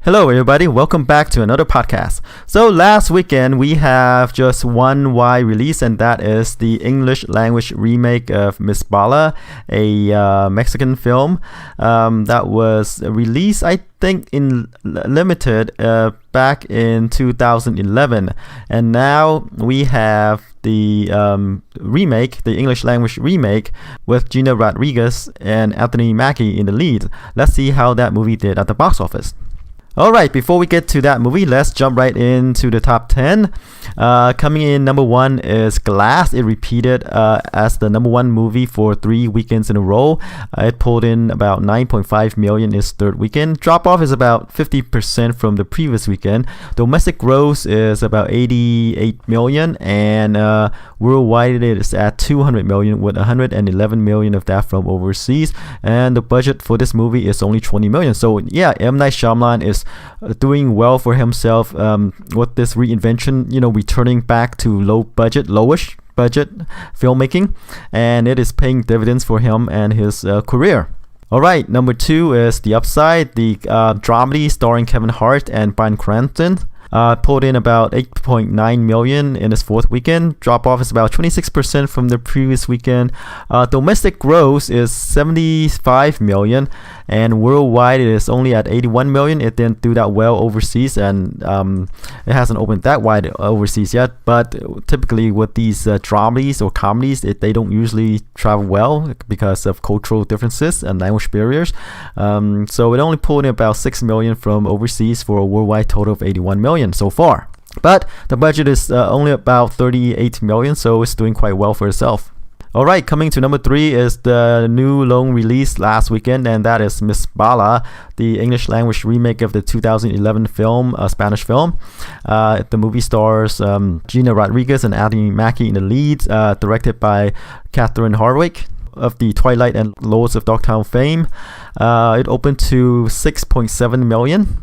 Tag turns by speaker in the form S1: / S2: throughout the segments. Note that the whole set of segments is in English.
S1: Hello everybody, welcome back to another podcast. So last weekend we have just one wide release, and that is the English language remake of Miss Bala, a Mexican film that was released I think in limited back in 2011, and now we have the remake, the English language remake with Gina Rodriguez and Anthony Mackie in the lead. Let's see how that movie did at the box office. Alright, before we get to that movie, let's jump right into the top 10. Coming in number 1 is Glass. It repeated as the number 1 movie for 3 weekends in a row. It pulled in about 9.5 million its third weekend. Drop off is about 50% from the previous weekend. Domestic gross is about 88 million, and worldwide it is at 200 million, with 111 million of that from overseas. And the budget for this movie is only 20 million. So yeah, M. Night Shyamalan is doing well for himself with this reinvention, returning back to lowish budget filmmaking, and it is paying dividends for him and his career. Alright, number 2 is The Upside, the dramedy starring Kevin Hart and Bryan Cranston. Pulled in about 8.9 million in its fourth weekend. Drop off is about 26% from the previous weekend. Domestic gross is 75 million, and worldwide it is only at 81 million. It didn't do that well overseas, and it hasn't opened that wide overseas yet. But typically with these dramedies or comedies, they don't usually travel well because of cultural differences and language barriers. So it only pulled in about 6 million from overseas for a worldwide total of 81 million so far. But the budget is only about 38 million, so it's doing quite well for itself. Alright, coming to number 3 is the new long release last weekend, and that is Miss Bala, the English language remake of the 2011 film, Spanish film. The movie stars Gina Rodriguez and Anthony Mackie in the leads, directed by Catherine Hardwicke of the Twilight and Lords of Dogtown fame. It opened to 6.7 million.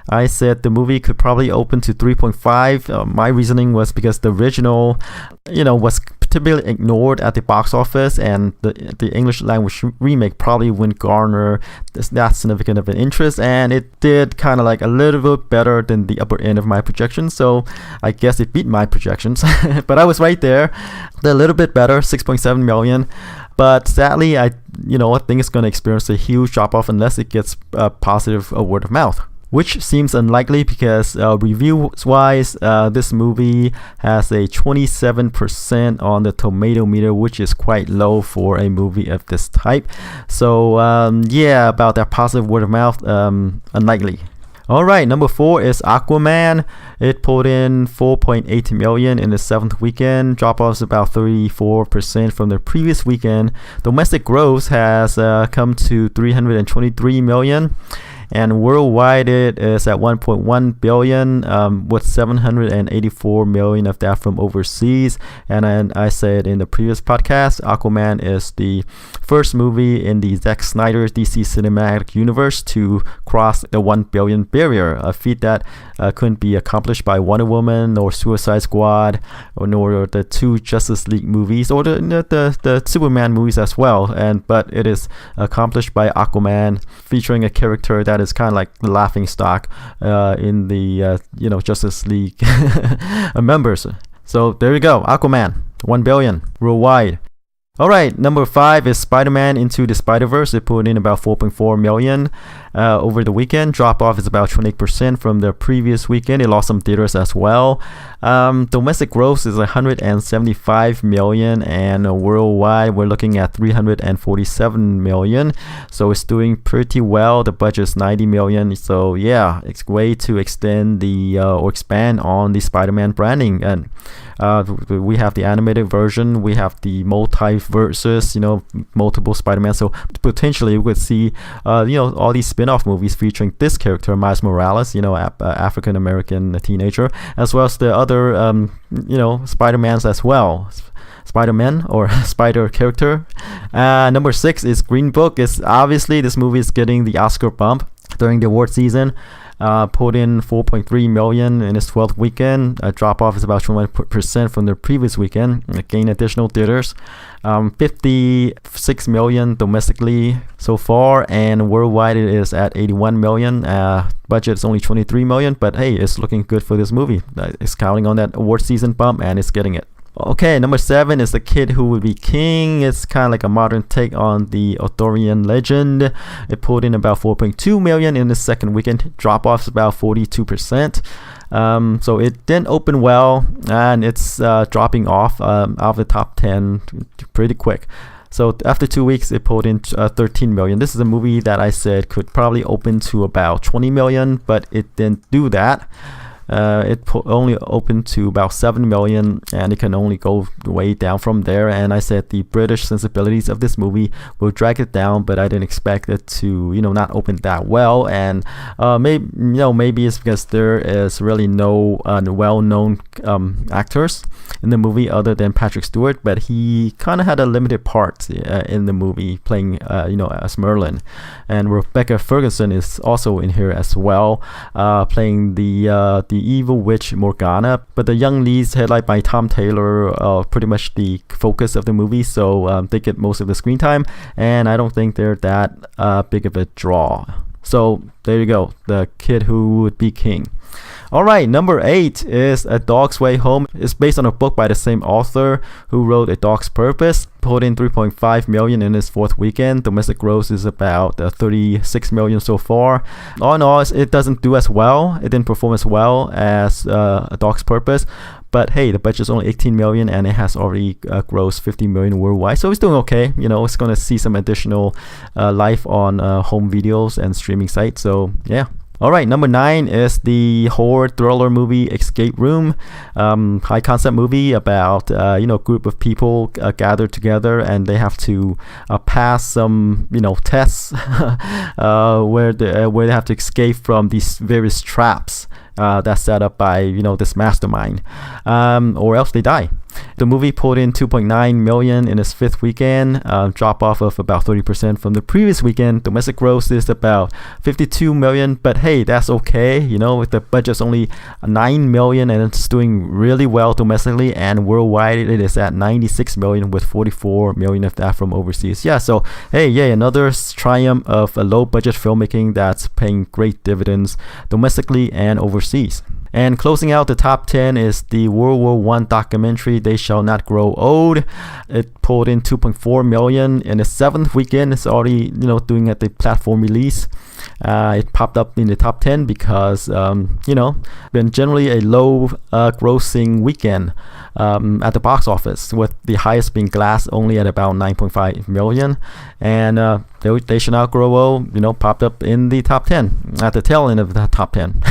S1: I said the movie could probably open to 3.5. My reasoning was because the original, was typically ignored at the box office, and the English language remake probably wouldn't garner that significant of an interest, and it did kind of like a little bit better than the upper end of my projections, so I guess it beat my projections. But I was right there, a little bit better, 6.7 million. But sadly, I think it's going to experience a huge drop off unless it gets positive word of mouth, which seems unlikely because reviews-wise, this movie has a 27% on the tomato meter, which is quite low for a movie of this type. So yeah, about that positive word of mouth, unlikely. Alright, number 4 is Aquaman. It pulled in 4.8 million in the 7th weekend. Drop off is about 34% from the previous weekend. Domestic gross has come to 323 million. And worldwide it is at 1.1 billion, with 784 million of that from overseas. And I said in the previous podcast, Aquaman is the first movie in the Zack Snyder DC cinematic universe to cross the 1 billion barrier, a feat that couldn't be accomplished by Wonder Woman or Suicide Squad, nor the 2 Justice League movies, or the Superman movies as well. But it is accomplished by Aquaman, featuring a character that is kind of like the laughing stock in the Justice League members. So there you go, Aquaman, 1 billion worldwide. Alright, number 5 is Spider-Man Into the Spider-Verse. It put in about 4.4 million over the weekend. Drop off is about 28% from the previous weekend. It lost some theaters as well. Domestic gross is 175 million, and worldwide we're looking at 347 million. So it's doing pretty well. The budget is 90 million. So yeah, it's a way to extend or expand on the Spider-Man branding. And we have the animated version, we have the multiverses, multiple Spider-Man. So potentially we could see all these spin-off movies featuring this character, Miles Morales, African American teenager, as well as the other Spider-Mans as well. Spider-Man or Spider character. Number 6 is Green Book. It's obviously this movie is getting the Oscar bump during the award season. pulled in 4.3 million in its 12th weekend. A drop off is about 21% from the previous weekend. It gained additional theaters. 56 million domestically so far, and worldwide it is at 81 million. Budget is only 23 million, but hey, it's looking good for this movie. It's counting on that award season bump, and it's getting it. Okay, number 7 is The Kid Who Would Be King. It's kind of like a modern take on the Arthurian legend. It pulled in about 4.2 million in the second weekend. Drop offs about 42%. So it didn't open well, and it's dropping off out of the top 10 pretty quick. So after 2 weeks, it pulled in 13 million. This is a movie that I said could probably open to about 20 million, but it didn't do that. It only opened to about 7 million, and it can only go way down from there. And I said the British sensibilities of this movie will drag it down, but I didn't expect it to, not open that well. And maybe it's because there is really no well-known actors in the movie other than Patrick Stewart, but he kind of had a limited part in the movie, playing as Merlin. And Rebecca Ferguson is also in here as well, playing the evil witch Morgana. But the young leads, headlined by Tom Taylor, are pretty much the focus of the movie, so they get most of the screen time, and I don't think they're that big of a draw. So there you go, The Kid Who Would Be King. Alright, number 8 is A Dog's Way Home. It's based on a book by the same author who wrote A Dog's Purpose. Pulled in 3.5 million in its 4th weekend. Domestic gross is about 36 million so far. All in all, it doesn't do as well. It didn't perform as well as A Dog's Purpose. But hey, the budget's only 18 million, and it has already grossed 50 million worldwide. So it's doing okay. It's going to see some additional life on home videos and streaming sites. So yeah. Alright, number 9 is the horror thriller movie Escape Room. High concept movie about a group of people gathered together, and they have to pass some tests where they have to escape from these various traps that's set up by this mastermind, or else they die. The movie pulled in 2.9 million in its 5th weekend, drop off of about 30% from the previous weekend. Domestic gross is about 52 million, but hey, that's okay. If the budget's only 9 million, and it's doing really well domestically, and worldwide it is at 96 million with 44 million of that from overseas. Yeah, so hey, yay, another triumph of a low budget filmmaking that's paying great dividends domestically and overseas. And closing out the top 10 is the World War I documentary, They Shall Not Grow Old. It pulled in 2.4 million in the 7th weekend. It's already, doing at the platform release. It popped up in the top 10 because, been generally a low grossing weekend at the box office, with the highest being Glass, only at about 9.5 million. And They Shall Not Grow Old, popped up in the top 10, at the tail end of the top 10.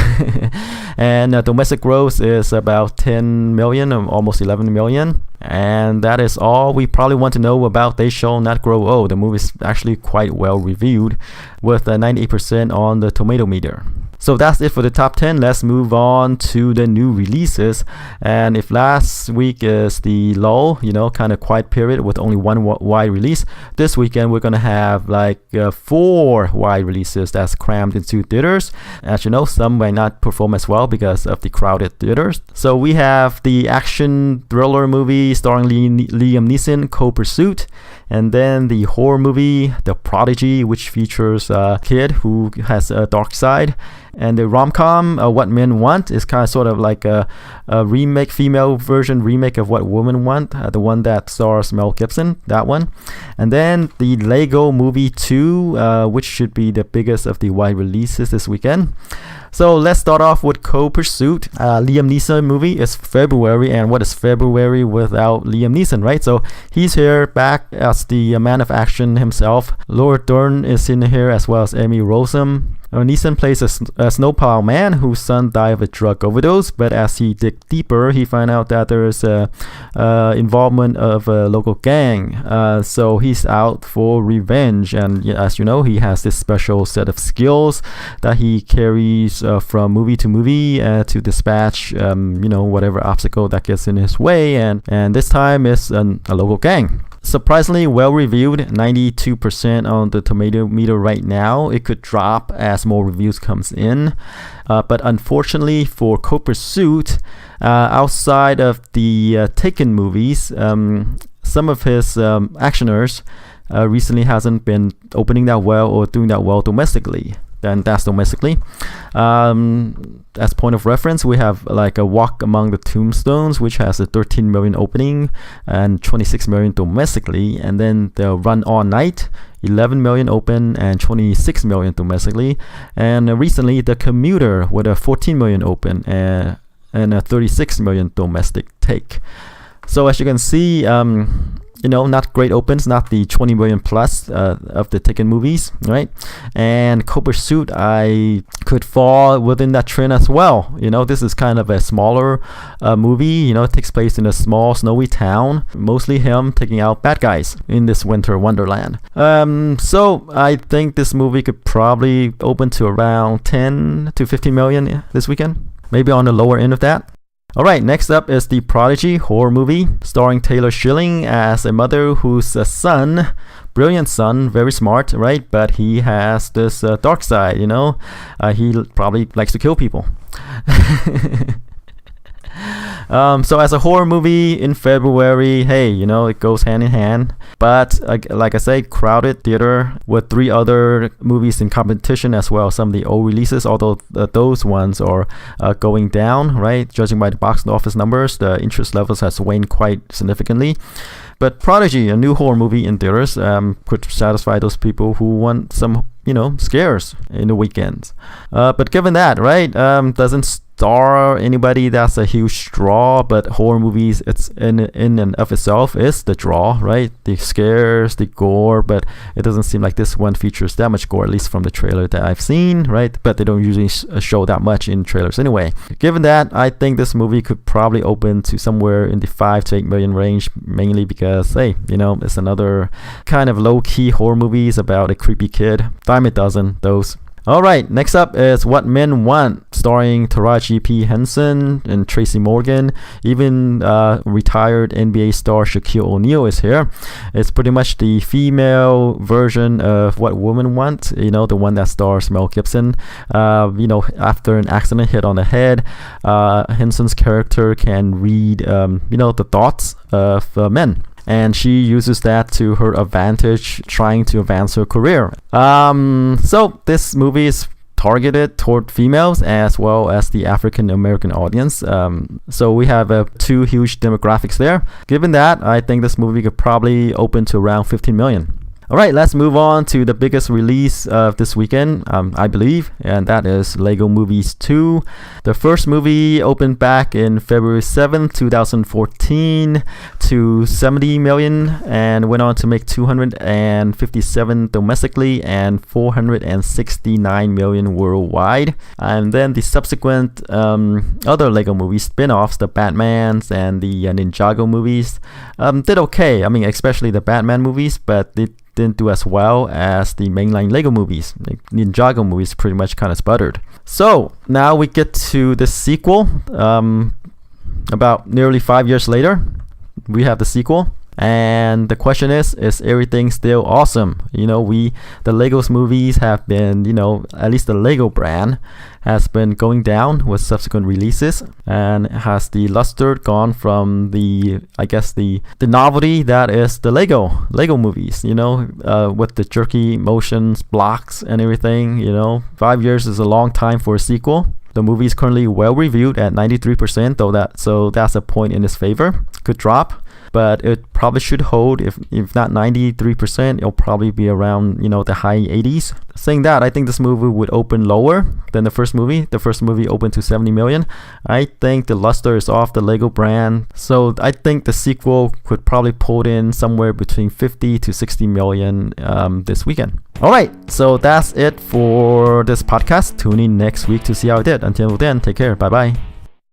S1: And domestic gross is about 10 million, or almost 11 million. And that is all we probably want to know about They Shall Not Grow Old. The movie is actually quite well reviewed, with 98% on the tomato meter. So that's it for the top 10. Let's move on to the new releases. And if last week is the lull, kind of quiet period with only one wide release, this weekend we're going to have like 4 wide releases that's crammed into theaters. As you know, some might not perform as well because of the crowded theaters. So we have the action thriller movie starring Liam Neeson, Co-Pursuit. And then the horror movie, The Prodigy, which features a kid who has a dark side. And the rom-com, What Men Want, is kind of sort of like a remake, female version remake of What Women Want, the one that stars Mel Gibson, that one. And then the Lego Movie 2, which should be the biggest of the wide releases this weekend. So let's start off with Co-Pursuit. Liam Neeson movie is February, and what is February without Liam Neeson, right? So he's here back as the man of action himself. Laura Dern is in here, as well as Emmy Rossum. Neeson plays a snowplow man whose son died of a drug overdose, but as he digs deeper, he finds out that there is involvement of a local gang. So he's out for revenge, and as you know, he has this special set of skills that he carries from movie to movie to dispatch, whatever obstacle that gets in his way, and this time it's a local gang. surprisingly well reviewed, 92% on the tomato meter right now. It could drop as more reviews comes in, but unfortunately for Co-Pursuit, outside of the Taken movies, some of his actioners recently hasn't been opening that well or doing that well domestically. Then that's domestically. As point of reference, we have like a Walk Among the Tombstones, which has a 13 million opening and 26 million domestically, and then the Run All Night, 11 million open and 26 million domestically, and recently The Commuter with a 14 million open and a 36 million domestic take. So as you can see, not great opens, not the 20 million plus of the Taken movies, right? And Co-Pursuit, I could fall within that trend as well. This is kind of a smaller movie. It takes place in a small snowy town, mostly him taking out bad guys in this winter wonderland. So I think this movie could probably open to around 10 to 15 million this weekend, maybe on the lower end of that. Alright, next up is the Prodigy horror movie starring Taylor Schilling as a mother whose son, brilliant son, very smart, right? But he has this dark side, he probably likes to kill people. So as a horror movie in February, hey, it goes hand in hand. But like I said, crowded theater with 3 other movies in competition as well. Some of the old releases, although those ones are going down, right? Judging by the box office numbers, the interest levels has waned quite significantly. But Prodigy, a new horror movie in theaters, could satisfy those people who want some, scares in the weekends. But given that, right, doesn't star anybody that's a huge draw, but horror movies, it's in and of itself is the draw, right? The scares, the gore, but it doesn't seem like this one features that much gore, at least from the trailer that I've seen, right? But they don't usually show that much in trailers anyway. Given that, I think this movie could probably open to somewhere in the 5 to 8 million range, mainly because, hey, it's another kind of low-key horror movies about a creepy kid. Dime a dozen, those. Alright, next up is What Men Want, starring Taraji P. Henson and Tracy Morgan. Even retired NBA star Shaquille O'Neal is here. It's pretty much the female version of What Women Want, the one that stars Mel Gibson. After an accident hit on the head, Henson's character can read, the thoughts of men. And she uses that to her advantage, trying to advance her career. So this movie is targeted toward females as well as the African American audience. So we have 2 huge demographics there. Given that, I think this movie could probably open to around 15 million. Alright, let's move on to the biggest release of this weekend, I believe, and that is Lego Movies 2. The first movie opened back in February 7th, 2014 to 70 million and went on to make 257 domestically and 469 million worldwide. And then the subsequent other Lego movie spin-offs, the Batmans and the Ninjago movies, did okay. I mean, especially the Batman movies, but they didn't do as well as the mainline Lego movies. The Ninjago movies pretty much kind of sputtered. So now we get to the sequel. About nearly 5 years later, we have the sequel. And the question is everything still awesome? The Legos movies have been, at least the Lego brand has been going down with subsequent releases, and has the luster gone from the novelty that is the Lego movies, with the jerky motions, blocks and everything. 5 years is a long time for a sequel. The movie is currently well reviewed at 93%, so that's a point in its favor. Could drop, but it probably should hold. If not 93%, it'll probably be around the high 80s. Saying that, I think this movie would open lower than the first movie. The first movie opened to 70 million. I think the luster is off the Lego brand, so I think the sequel could probably pull in somewhere between 50 to 60 million this weekend. Alright, so that's it for this podcast. Tune in next week to see how it did. Until then, take care. Bye bye.